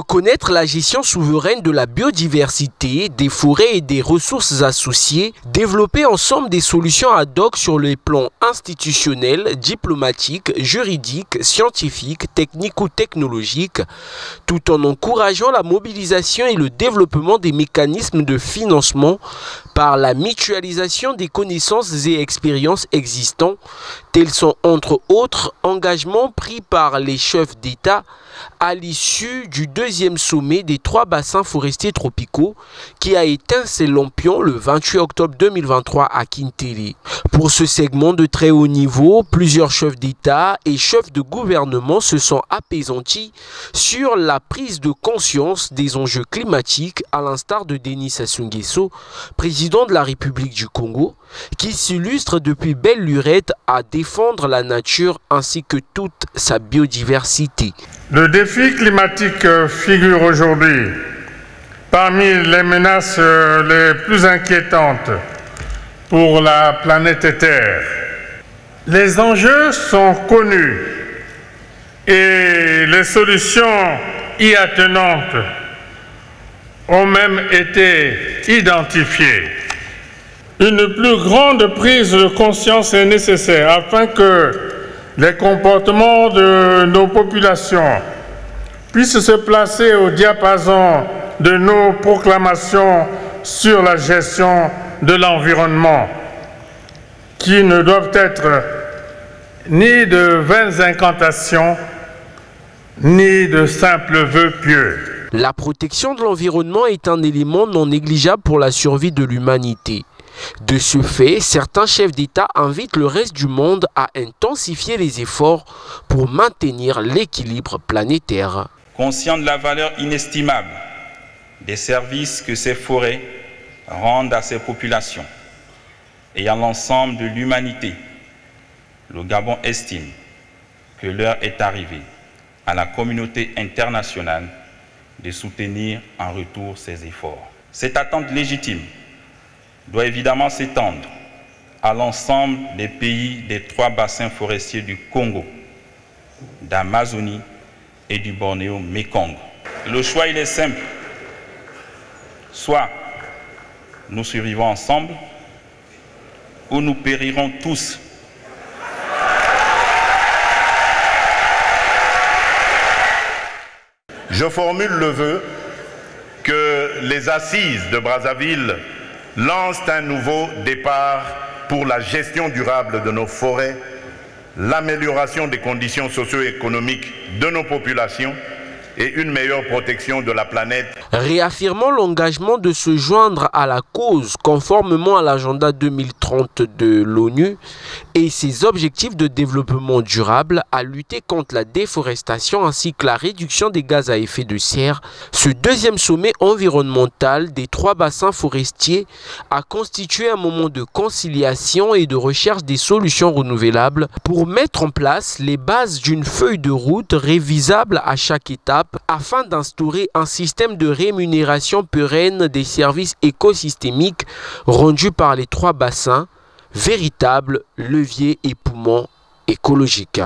Reconnaître la gestion souveraine de la biodiversité, des forêts et des ressources associées, développer ensemble des solutions ad hoc sur les plans institutionnels, diplomatiques, juridiques, scientifiques, techniques ou technologiques, tout en encourageant la mobilisation et le développement des mécanismes de financement par la mutualisation des connaissances et expériences existants, tels sont entre autres engagements pris par les chefs d'État à l'issue du deuxième sommet des 3 bassins forestiers tropicaux qui a éteint ses lampions le 28 octobre 2023 à Kintélé. Pour ce segment de très haut niveau, plusieurs chefs d'État et chefs de gouvernement se sont apaisantis sur la prise de conscience des enjeux climatiques, à l'instar de Denis Sassou Nguesso, président de la République du Congo, qui s'illustre depuis belle lurette à défendre la nature ainsi que toute sa biodiversité. Le défi climatique figure aujourd'hui parmi les menaces les plus inquiétantes pour la planète Terre. Les enjeux sont connus et les solutions y attenantes ont même été identifiées. Une plus grande prise de conscience est nécessaire afin que les comportements de nos populations puissent se placer au diapason de nos proclamations sur la gestion de l'environnement, qui ne doivent être ni de vaines incantations, ni de simples vœux pieux. La protection de l'environnement est un élément non négligeable pour la survie de l'humanité. De ce fait, certains chefs d'État invitent le reste du monde à intensifier les efforts pour maintenir l'équilibre planétaire. Conscient de la valeur inestimable des services que ces forêts rendent à ces populations et à l'ensemble de l'humanité, le Gabon estime que l'heure est arrivée à la communauté internationale de soutenir en retour ces efforts. Cette attente légitime doit évidemment s'étendre à l'ensemble des pays des 3 bassins forestiers du Congo, d'Amazonie et du Bornéo-Mékong. Le choix, il est simple. Soit nous survivons ensemble, ou nous périrons tous. Je formule le vœu que les assises de Brazzaville lancent un nouveau départ pour la gestion durable de nos forêts, l'amélioration des conditions socio-économiques de nos populations et une meilleure protection de la planète. Réaffirmant l'engagement de se joindre à la cause conformément à l'agenda 2030 de l'ONU et ses objectifs de développement durable, à lutter contre la déforestation ainsi que la réduction des gaz à effet de serre, ce deuxième sommet environnemental des 3 bassins forestiers a constitué un moment de conciliation et de recherche des solutions renouvelables pour mettre en place les bases d'une feuille de route révisable à chaque étape afin d'instaurer un système de rémunération pérenne des services écosystémiques rendus par les 3 bassins, véritable levier et poumon écologique.